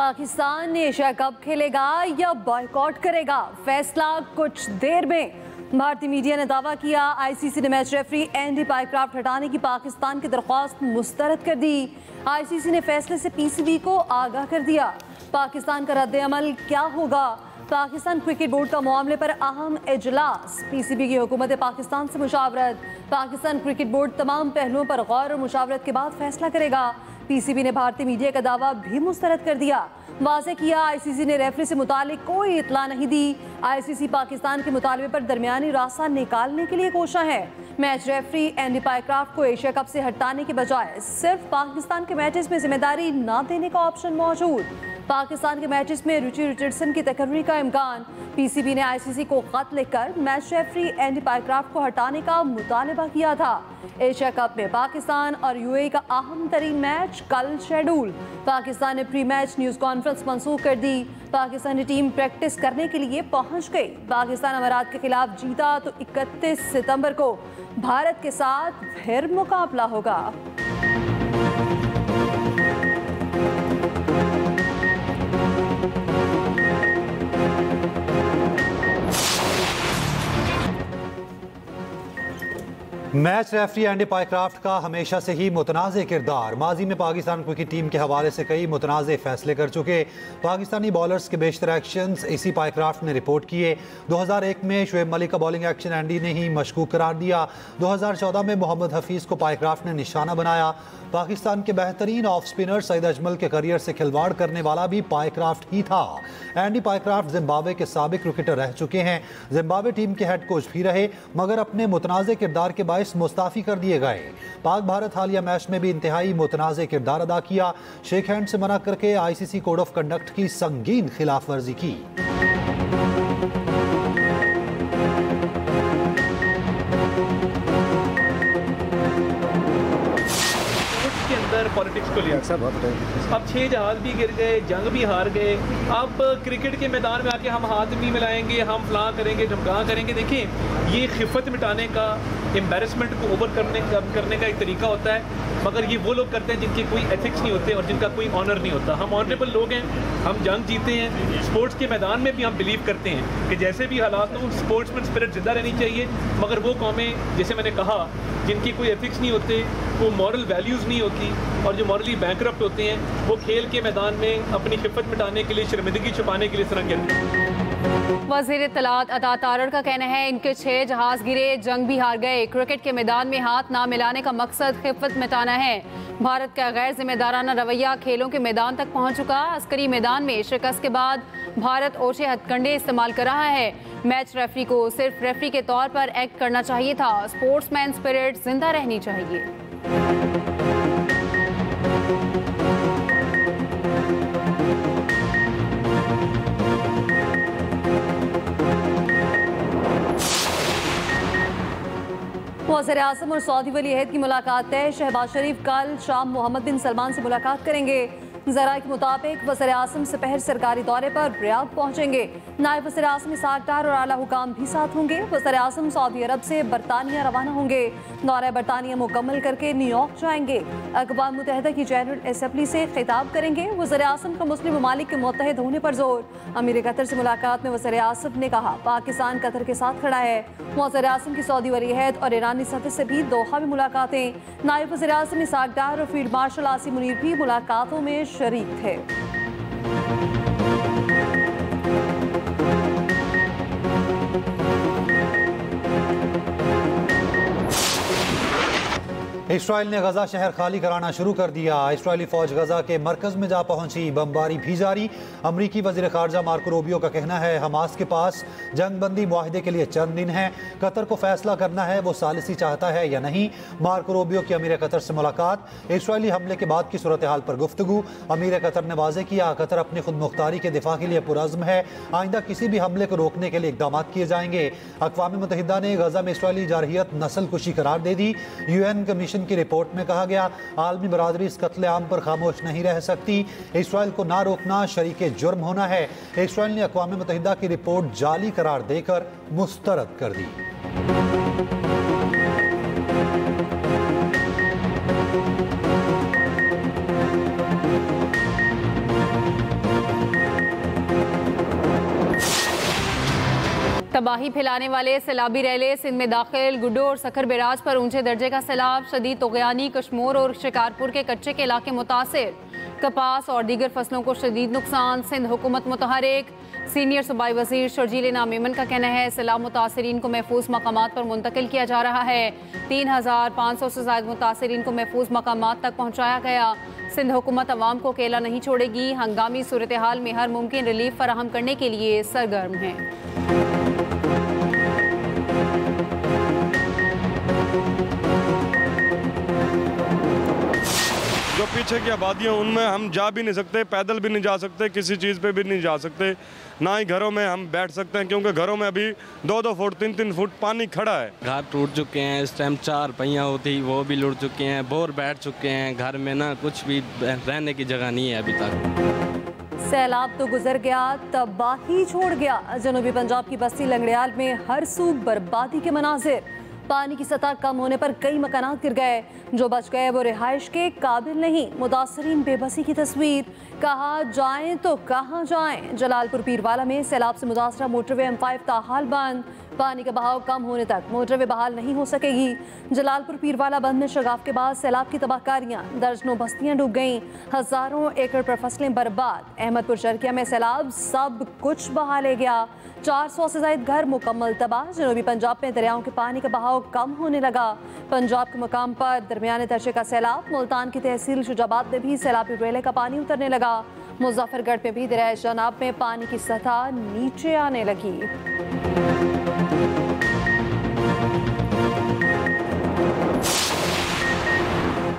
Pakistan Asia cup खेलेगा या boycott करेगा, फैसला कुछ देर में। भारतीय मीडिया ने दावा किया आईसीसी ने मैच रेफरी एंडी पाइक्राफ्ट हटाने की पाकिस्तान की दरख्वास्त मुस्तरद कर दी। आईसीसी ने फैसले से पीसीबी को आगाह कर दिया। पाकिस्तान का रद्द-ए-अमल क्या होगा? पाकिस्तान क्रिकेट बोर्ड का मामले पर अहम इजलास, पीसीबी की हुकूमत पाकिस्तान से मुशावरत। पाकिस्तान क्रिकेट बोर्ड तमाम पहलुओं पर गौर और मुशावरत के बाद फैसला करेगा। पीसीबी ने भारतीय मीडिया का दावा भी मुस्तरद कर दिया। वाज़ेह किया आईसीसी ने रेफरी से मुतालिक कोई इतला नहीं दी। आईसीसी पाकिस्तान के मुतालबे पर दरमियानी रास्ता निकालने के लिए कोशा है। मैच रेफरी एंडी पाइक्राफ्ट को एशिया कप से हटाने के बजाय सिर्फ पाकिस्तान के मैचेस में जिम्मेदारी न देने का ऑप्शन मौजूद। पाकिस्तान के मैचेस में रिची रिचर्डसन की तकर्री का इम्कान। पीसीबी ने आईसीसी को खत लिखकर मैच रेफरी एंडी पाइक्राफ्ट को हटाने का मुतालबा किया था। एशिया कप में पाकिस्तान और यूएई का अहम तरीन मैच कल शेड्यूल। पाकिस्तान ने प्री मैच न्यूज़ कॉन्फ्रेंस मंसूख कर दी। पाकिस्तानी टीम प्रैक्टिस करने के लिए पहुंच गई। पाकिस्तान अमारात के खिलाफ जीता तो 31 सितंबर को भारत के साथ फिर मुकाबला होगा। मैच रेफरी एंडी पाइक्राफ्ट का हमेशा से ही मुतनाज़ किरदार। माजी में पाकिस्तान क्रिकेट टीम के हवाले से कई मुतनाज़ फैसले कर चुके पाकिस्तानी बॉलर्स के बेशतर एक्शंस इसी पाइक्राफ्ट ने रिपोर्ट किए। 2001 में शुएब मलिक का बॉलिंग एक्शन एंडी ने ही मशकूक करार दिया। 2014 में मोहम्मद हफीज़ को पाइक्राफ्ट ने निशाना बनाया। पाकिस्तान के बेहतरीन ऑफ स्पिनर सईद अजमल के करियर से खिलवाड़ करने वाला भी पाइक्राफ्ट ही था। एंडी पाइक्राफ्ट जिम्बाब्वे के साबिक क्रिकेटर रह चुके हैं। जिम्बाब्वे टीम के हेड कोच भी रहे, मगर अपने मुतनाज़ किरदार के बायस मुस्ताफी कर दिए गए। पाक भारत हालिया मैच में भी इंतहाई मुतनाज़ किरदार अदा किया। शेक हैंड से मना करके आईसीसी कोड ऑफ कंडक्ट की संगीन खिलाफ वर्जी की। पॉलिटिक्स को लिया अब 6 जहाज भी गिर गए, जंग भी हार गए। अब क्रिकेट के मैदान में आके हम हाथ भी मिलाएंगे, हम फलां करेंगे, ढमका करेंगे। देखिए, ये खिफत मिटाने का, एम्बेरसमेंट को ओवर करने का एक तरीका होता है, मगर ये वो लोग करते हैं जिनके कोई एथिक्स नहीं होते और जिनका कोई ऑनर नहीं होता। हम ऑनरेबल लोग हैं, हम जंग जीते हैं। स्पोर्ट्स के मैदान में भी हम बिलीव करते हैं कि जैसे भी हालात हों, स्पोर्ट्समैन स्पिरिट जिंदा रहनी चाहिए। मगर वो कौमें, जैसे मैंने कहा, जिनकी कोई एथिक्स नहीं होते, वो मॉरल वैल्यूज़ नहीं होती और जो मॉरली बैंकरप्ट होते हैं, वो खेल के मैदान में अपनी खिफत मिटाने के लिए, शर्मिंदगी छुपाने के लिए सरंग गिरते हैं। वज़ीर इत्तलात अता तारड़ का कहना है इनके 6 जहाज गिरे, जंग भी हार गए। क्रिकेट के मैदान में हाथ ना मिलाने का मकसद खिफत मिटाना है। भारत का गैर जिम्मेदाराना रवैया खेलों के मैदान तक पहुंच चुका। अस्करी मैदान में शिकस्त के बाद भारत ओछे हथकंडे इस्तेमाल कर रहा है। मैच रेफरी को सिर्फ रेफरी के तौर पर एक्ट करना चाहिए था। स्पोर्ट्समैन स्पिरिट जिंदा रहनी चाहिए। वज़ीर आज़म और सऊदी वली अहद की मुलाकात है। शहबाज शरीफ कल शाम मोहम्मद बिन सलमान से मुलाकात करेंगे। ज़राए के मुताबिक वज़ीर आज़म सेपहर सरकारी दौरे पर रियाद पहुँचेंगे। नायब वज़ीर आज़म इसाक डार और आला हुकाम भी साथ होंगे। वज़ीर आज़म सऊदी अरब से बरतानिया रवाना होंगे। दौरा बरतानिया मुकम्मल करके न्यूयॉर्क जाएंगे। अक़वाम मुत्तहिदा की जनरल असम्बली से खिताब करेंगे। वज़ीर आज़म का मुस्लिम ममालिक के मुत्तहिद होने पर जोर। अमीर कतर से मुलाकात में वज़ीर आज़म ने कहा पाकिस्तान कतर के साथ खड़ा है। वज़ीर आज़म की सऊदी वली अहद और ईरानी सदर से भी दोहा में मुलाकातें। नायब वज़ीर आज़म इसाक डार और फील्ड मार्शल आसिम मुनीर भी मुलाकातों में शरीक थे। इसराइल ने गजा शहर खाली कराना शुरू कर दिया। इसराइली फौज गजा के मरकज में जा पहुंची, बमबारी भी जारी। अमरीकी वज़ीर ख़ारजा मार्को रूबियो का कहना है हमास के पास जंग बंदी मुआहिदे के लिए चंद दिन हैं। कतर को फैसला करना है वो सालिसी चाहता है या नहीं। मार्को रूबियो की अमीर कतर से मुलाकात। इसराइली हमले के बाद की सूरत हाल पर गुफ्तगू। अमीर कतर ने वाज़ेह किया कतर अपनी खुद मुख्तारी के दिफा के लिए पुरज़्म है। आइंदा किसी भी हमले को रोकने के लिए इक़दाम किए जाएंगे। अक़वाम मुत्तहिदा ने गजा में इसराइली जारहियत नस्ल कुशी करार दे दी। UN कमीशन की रिपोर्ट में कहा गया आलमी बरादरी इस कत्ले आम पर खामोश नहीं रह सकती। इसराइल को ना रोकना शरीके जुर्म होना है। इसराइल ने अक़वाम मुत्तहिदा की रिपोर्ट जाली करार देकर मुस्तरद कर दी। तबाही फैलाने वाले सैलाबी रैले सिंध में दाखिल। गुड्डो और सखर बैराज पर ऊंचे दर्जे का सैलाब। शदीद तोगयानी, कश्मोर और शिकारपुर के कच्चे के इलाके मुतासिर। कपास और दीगर फसलों को शदीद नुकसान। सिंध हुकूमत मुतहरिक। सीनियर सूबाई वजीर शर्जील इनाम मेमन का कहना है सैलाब मुतासरीन को महफूज मकामात पर मुंतकिल किया जा रहा है। 3500 से ज़ायद मुतासरीन को महफूज मकामात तक पहुँचाया गया। सिंध हुकूमत अवाम को अकेला नहीं छोड़ेगी। हंगामी सूरत हाल में हर मुमकिन रिलीफ फराहम करने के लिए सरगर्म है। जो पीछे की आबादियाँ उनमें हम जा भी नहीं सकते, पैदल भी नहीं जा सकते, किसी चीज़ पे भी नहीं जा सकते, ना ही घरों में हम बैठ सकते हैं क्योंकि घरों में अभी 2-2 फुट 3-3 फुट पानी खड़ा है। घर टूट चुके हैं, इस टाइम 4 पहिया होती वो भी लुट चुके हैं, बोर बैठ चुके हैं, घर में ना कुछ भी रहने की जगह नहीं है अभी तक। सैलाब तो गुजर गया, तबाही छोड़ गया। जनूबी पंजाब की बस्ती लंगड़ियाल में हर सू बर्बादी के मनाजिर। पानी की सतह कम होने पर कई मकानात गिर गए। जो बच गए वो रिहाइश के काबिल नहीं। मुतासरीन बेबसी की तस्वीर। कहाँ जाएं तो कहाँ जाएं। जलालपुर पीरवाला में सैलाब से मुतासरा मोटरवे M5 ताहाल बंद। पानी का बहाव कम होने तक मोटरवे बहाल नहीं हो सकेगी। जलालपुर पीरवाला बंद में शगाफ के बाद सैलाब की तबाहकारियाँ। दर्जनों बस्तियाँ डूब गईं। हज़ारों एकड़ पर फसलें बर्बाद। अहमदपुर चरकिया में सैलाब सब कुछ बहा ले गया। 400 से ज़ायद घर मुकम्मल तबाह। जनूबी पंजाब में दरियाओं के पानी का बहाव कम होने लगा। पंजाब के मकाम पर दरमियाने दर्जे का सैलाब। मुल्तान की तहसील शुजाबाद में भी सैलाबी रेले का पानी उतरने लगा। मुजफ्फरगढ़ में भी दरिया जनाब में पानी की सतह नीचे आने लगी।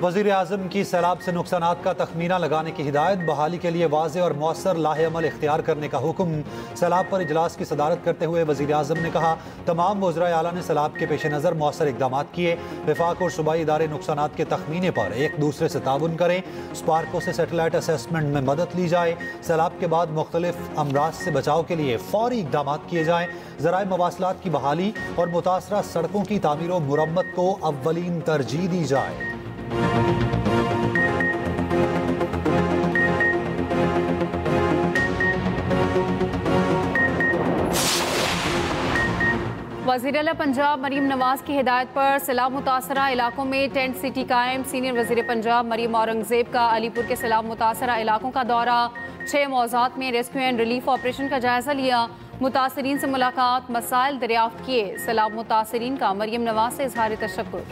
वज़ीर आज़म की सैलाब से नुकसानात का तखमीना लगाने की हिदायत। बहाली के लिए वाज़े और मौसर लाहे अमल इख्तियार करने का हुक्म। सैलाब पर इजलास की सदारत करते हुए वज़ीर आज़म ने कहा तमाम वज़राए आला ने सैलाब के पेश नज़र मौसर इकदाम किए। वफाक और सूबाई इदारे नुकसानात के तखमीने पर एक दूसरे से ताउन करें। स्पार्को से सैटेलाइट असेसमेंट में मदद ली जाए। सैलाब के बाद मुख्तलिफ अमराज से बचाव के लिए फौरी इकदाम किए जाएँ। ज़राए मवासलात की बहाली और मुतासरा सड़कों की तामीर व मुरम्मत को अव्वलीन तरजीह दी जाए। वज़ीर आला पंजाब मरीम नवाज की हिदायत पर सैलाब मुतासरा इलाकों में टेंट सिटी कायम। सीनियर वज़ीर पंजाब मरीम औरंगजेब का अलीपुर के सैलाब मुतासरा इलाकों का दौरा। 6 मौज़ात में रेस्क्यू एंड रिलीफ ऑपरेशन का जायजा लिया। मुतासरीन से मुलाकात, मसाइल दरियाफ्त किए। सैलाब मुतासरीन का मरीम नवाज से इज़हार तशक्कुर।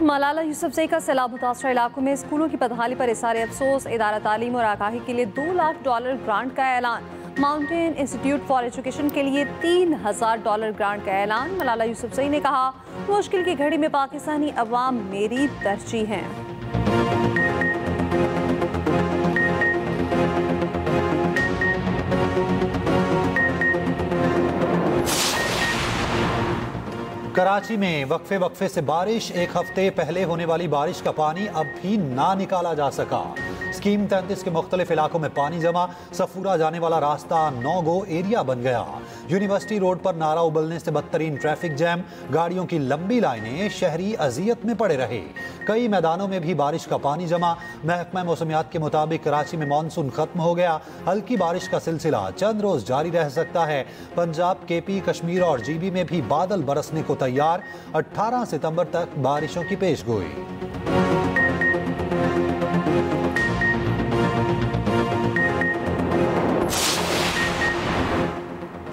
मलाला यूसुफजई का सैलाब मुतासरा इलाकों में स्कूलों की बदहाली पर इज़हार अफसोस। इदारा तालीम और आगाही के लिए $2 लाख ग्रांट का ऐलान। माउंटेन इंस्टीट्यूट फॉर एजुकेशन के लिए $3000 ग्रांट का ऐलान। मलाला यूसुफजई ने कहा मुश्किल की घड़ी में पाकिस्तानी अवाम मेरी तरजीह हैं। कराची में वक्फे से बारिश। एक हफ्ते पहले होने वाली बारिश का पानी अब भी ना निकाला जा सका। स्कीम 33 के मुख्तलिफ इलाकों में पानी जमा। सफूरा जाने वाला रास्ता नो गो एरिया बन गया। यूनिवर्सिटी रोड पर नारा उबलने से बदतरीन ट्रैफिक जैम। गाड़ियों की लंबी लाइनें। शहरी अजियत में पड़े रहे। कई मैदानों में भी बारिश का पानी जमा। महकमा मौसमियात के मुताबिक कराची में मानसून खत्म हो गया। हल्की बारिश का सिलसिला चंद रोज जारी रह सकता है। पंजाब, KP, कश्मीर और GB में भी बादल बरसने को तैयार। 18 सितंबर तक बारिशों की पेशगोई।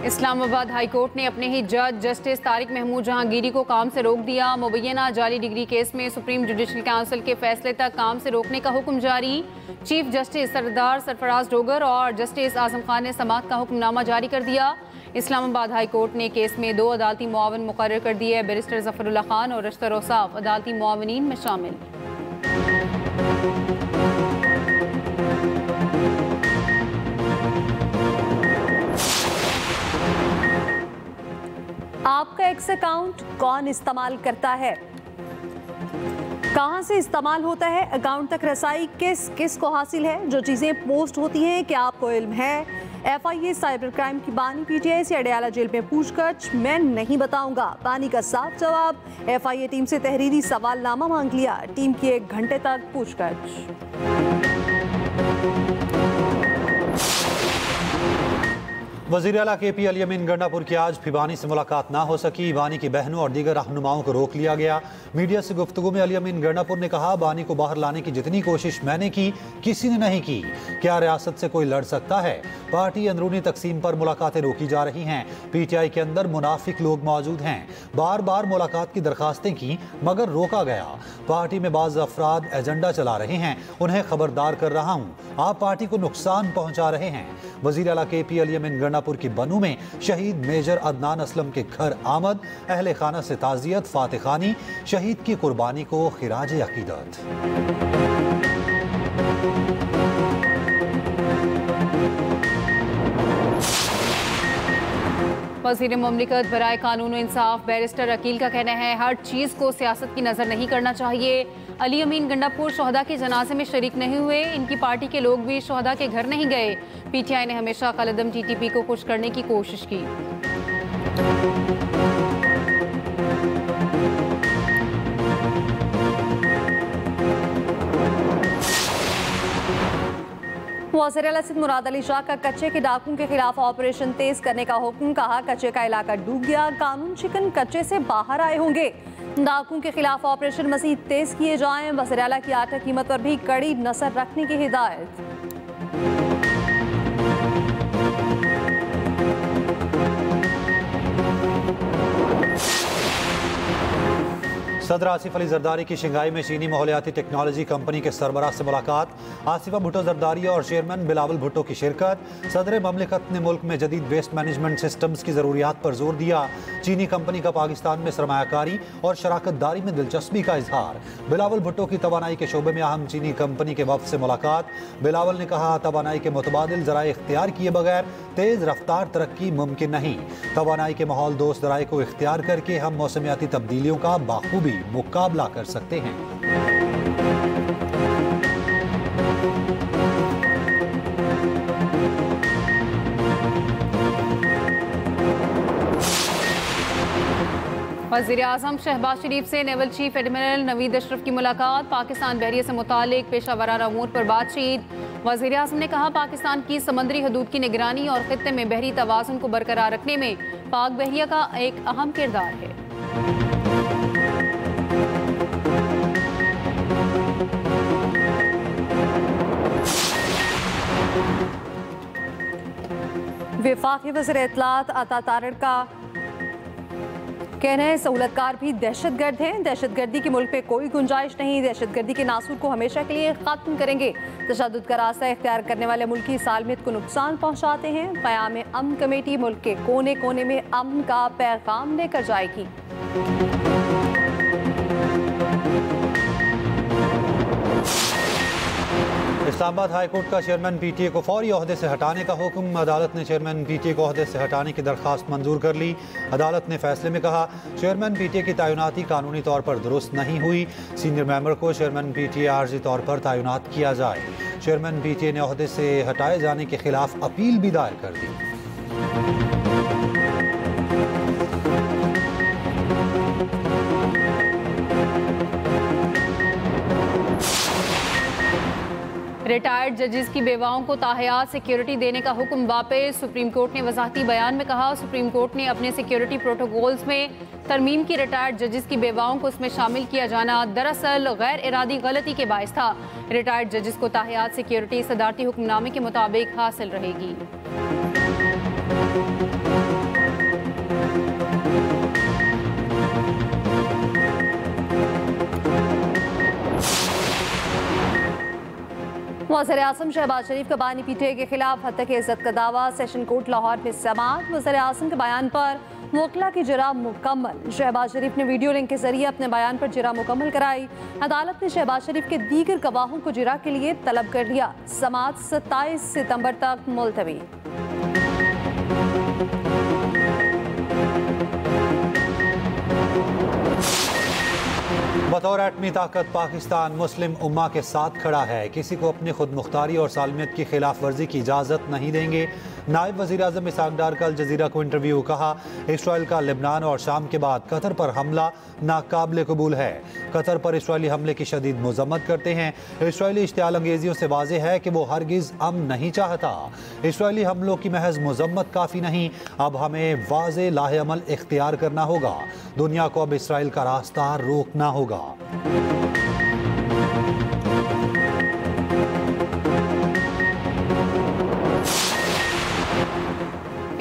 इस्लामाबाद हाई कोर्ट ने अपने ही जज जस्टिस तारिक महमूद जहांगीरी को काम से रोक दिया। मुबैना जाली डिग्री केस में सुप्रीम जुडिशल काउंसिल के फैसले तक काम से रोकने का हुक्म जारी। चीफ जस्टिस सरदार सरफराज डोगर और जस्टिस आजम खान ने समाअत का हुक्मनामा जारी कर दिया। इस्लामाबाद हाई कोर्ट ने केस में 2 अदालती मुआवन मुकर्रर कर दिए। बैरिस्टर जफरुल्लाह खान और अशतर औसाफ अदालती मुआवनीन में शामिल। आपका एक्स अकाउंट कौन इस्तेमाल करता है, कहां से इस्तेमाल होता है, अकाउंट तक रसाई किस किस को हासिल है, जो चीज़ें पोस्ट होती हैं क्या आपको इल्म है, FIA साइबर क्राइम की बानी PTI से अडयाला जेल में पूछताछ, मैं नहीं बताऊंगा। बानी का साफ जवाब। FIA टीम से तहरीरी सवालनामा मांग लिया। टीम की 1 घंटे तक पूछताछ। वज़ीर आला KP अली अमीन गंडापुर की आज भी बानी से मुलाकात ना हो सकी। बानी की बहनों और दीगर रहनुमाओं को रोक लिया गया। मीडिया से गुफ्तगू में अली अमीन गंडापुर ने कहा, बानी को बाहर लाने की जितनी कोशिश मैंने की, किसी ने नहीं की। क्या रियासत से कोई लड़ सकता है? पार्टी अंदरूनी तकसीम पर मुलाकातें रोकी जा रही हैं। PTI के अंदर मुनाफिक लोग मौजूद हैं। बार बार मुलाकात की दरखास्तें की मगर रोका गया। पार्टी में बाज़ अफराद एजेंडा चला रहे हैं, उन्हें खबरदार कर रहा हूँ, आप पार्टी को नुकसान पहुँचा रहे हैं। वज़ीर आला KP अली अमीन गंडापुर की बनू में शहीद मेजर अदनान असलम के घर आमद। अहले खाना से ताज़ियत, फातिह खानी, शहीद की कुर्बानी को खिराज अकीदत। वज़ीर मुमलिकत बराए कानून और इंसाफ बैरिस्टर अकील का कहना है, हर चीज़ को सियासत की नज़र नहीं करना चाहिए। अली अमीन गंडापुर शहदा के जनाजे में शरीक नहीं हुए। इनकी पार्टी के लोग भी शहदा के घर नहीं गए। PTI ने हमेशा कलदम TTP को खुश करने की कोशिश की। वज़ीर आला सिंध मुराद अली शाह का कच्चे के डाकुओं के खिलाफ ऑपरेशन तेज करने का हुक्म। कहा, कच्चे का इलाका डूब गया, कानून शिकन कच्चे से बाहर आए होंगे। डाकुओं के खिलाफ ऑपरेशन मज़ीद तेज किए जाएं। वज़ीर आला की आटा कीमत पर भी कड़ी नजर रखने की हिदायत। सदर आसिफ अली जरदारी की शंघाई में चीनी माहौलियाती टेक्नोलॉजी कंपनी के सरबराह से मुलाकात। आसिफा भुट्टो जरदारी और चेयरमैन बिलावल भुट्टो की शिरकत। सदर ममलिकत ने मुल्क में जदीद वेस्ट मैनेजमेंट सिस्टम्स की ज़रूरियात पर जोर दिया। चीनी कंपनी का पाकिस्तान में सरमायाकारी और शराकतदारी में दिलचस्पी का इजहार। बिलावल भुट्टो की तवानाई के शोबे में अहम चीनी कंपनी के वफ्द से मुलाकात। बिलावल ने कहा, तवानाई के मुतबादिल ज़राए इख्तियार किए बगैर तेज़ रफ्तार तरक्की मुमकिन नहीं। तवानाई के माहौल दोस्त ज़राए को इख्तियार करके हम मौसमियाती तब्दीलियों का बाखूबी मुकाबला कर सकते हैं। वज़ीर आज़म शहबाज शरीफ से naval chief admiral Naveed Ashraf की मुलाकात। पाकिस्तान बहरिया से मुतालिक पेशावराना अमूर पर बातचीत। वज़ीर आज़म ने कहा, पाकिस्तान की समंदरी हदूद की निगरानी और खित्ते में बहरी तवाज़ुन को बरकरार रखने में पाक बहरिया का एक अहम किरदार है। वफाकी वज़ीर इत्तलात अता तारड़ का कहना है, सहूलतकार भी दहशतगर्द हैं। दहशतगर्दी की मुल्क में कोई गुंजाइश नहीं। दहशतगर्दी के नासूर को हमेशा के लिए खत्म करेंगे। तशद्दुद का रास्ता इख्तियार करने वाले मुल्क की सालमियत को नुकसान पहुँचाते हैं। क़याम अमन कमेटी मुल्क के कोने कोने में अमन का पैगाम लेकर जाएगी। इस्लामाबाद हाई कोर्ट का चेयरमैन PTA को फौरी ओहदे से हटाने का हुक्म। अदालत ने चेयरमैन PTA को ओहदे से हटाने की दरख्वास्त मंजूर कर ली। अदालत ने फैसले में कहा, चेयरमैन PTA की तैनाती कानूनी तौर पर दुरुस्त नहीं हुई। सीनियर मेंबर को चेयरमैन PTA आर्जी तौर पर तैनात किया जाए। चेयरमैन PTA ने ओहदे से हटाए जाने के खिलाफ अपील भी दायर कर दी। रिटायर्ड जजेस की बेवाओं को ताहयात सिक्योरिटी देने का हुक्म वापस। सुप्रीम कोर्ट ने वजाहती बयान में कहा, सुप्रीम कोर्ट ने अपने सिक्योरिटी प्रोटोकॉल्स में तरमीम की रिटायर्ड जजेस की बेवाओं को उसमें शामिल किया जाना दरअसल गैर इरादी गलती के बायस था। रिटायर्ड जजेस को ताहयात सिक्योरिटी सदारती हुक्मनामे के मुताबिक हासिल रहेगी। वज़ीर आज़म शहबाज शरीफ का बानी PTA के खिलाफ हत्या की इज्जत का दावा। सेशन कोर्ट लाहौर में समाअत। वज़ीर आज़म के बयान पर मुवक्किला की जरा मुकम्मल। शहबाज शरीफ ने वीडियो लिंक के जरिए अपने बयान पर जरा मुकम्मल कराई। अदालत ने शहबाज शरीफ के दीगर गवाहों को जरा के लिए तलब कर लिया। समाअत 27 सितंबर तक मुलतवी। बतौर एटमी ताकत पाकिस्तान मुस्लिम उम्मा के साथ खड़ा है, किसी को अपनी खुद मुख्तारी और सालमियत की खिलाफ वर्जी की इजाज़त नहीं देंगे। नायब वज़ीर आज़म इसहाक डार का अल जज़ीरा को इंटरव्यू, कहा इसराइल का लेबनान और शाम के बाद कतर पर हमला नाकाबिल कबूल है। कतर पर इसराइली हमले की शदीद मज़म्मत करते हैं। इसराइली इश्तियाल अंगेजियों से वाज़ेह है कि वो हरगिज़ अमन नहीं चाहता। इसराइली हमलों की महज मज़म्मत काफ़ी नहीं, अब हमें वाज़े लाहे अमल इख्तियार करना होगा। दुनिया को अब इसराइल का रास्ता रोकना होगा।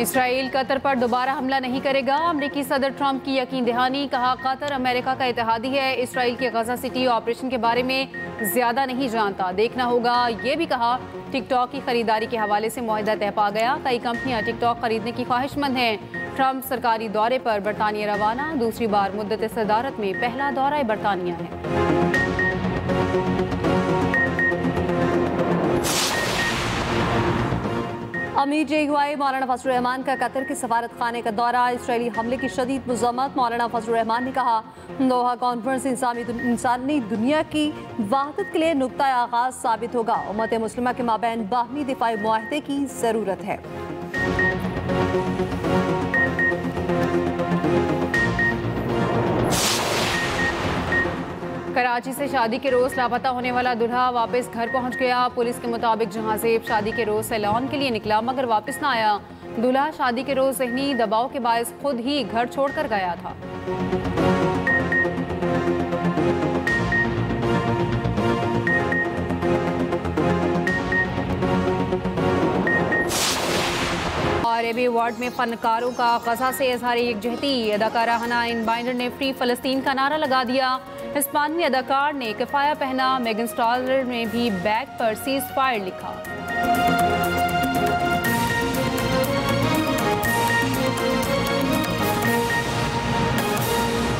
इसराइल कतर पर दोबारा हमला नहीं करेगा। अमेरिकी सदर ट्रंप की यकीन दहानी, कहा कतर अमेरिका का इत्तेहादी है, इसराइल के गजा सिटी ऑपरेशन के बारे में ज्यादा नहीं जानता, देखना होगा। ये भी कहा टिकटॉक की खरीदारी के हवाले से मुआहिदा तय पा गया, कई कंपनियां टिकटॉक खरीदने की ख्वाहिशमंद हैं। ट्रंप सरकारी दौरे पर बरतानिया रवाना, दूसरी बार मुद्दत सदारत में पहला दौरा बरतानिया है। अमीर JUI मौलाना फजल रहमान का कतर के सफारत खाने का दौरा, इसराइली हमले की शदीद मज़म्मत। मौलाना फजल रहमान ने कहा दोहा कॉन्फ्रेंस इंसानी दुनिया की वहदत के लिए नुक्ता आगाज साबित होगा। उम्मत मुस्लिमा के माबैन बाहमी दिफाई मुआहदे की ज़रूरत है। कराची से शादी के रोज लापता होने वाला दूल्हा वापस घर पहुंच गया। पुलिस के मुताबिक जहां ज़ेब शादी के रोज सैलॉन के लिए निकला मगर वापस ना आया। दूल्हा शादी के रोज ज़हनी दबाव के बायस खुद ही घर छोड़कर गया था। और एबी अवार्ड में फनकारों का गजा से इज़हार यकजहती, अदाकारा हनाइन बाइंडर ने फ्री फ़लस्तीन का नारा लगा दिया। हिस्पानी अदाकार ने किफ़ाया पहना, मेगन स्टॉलर ने भी बैग पर सीज़ फायर लिखा।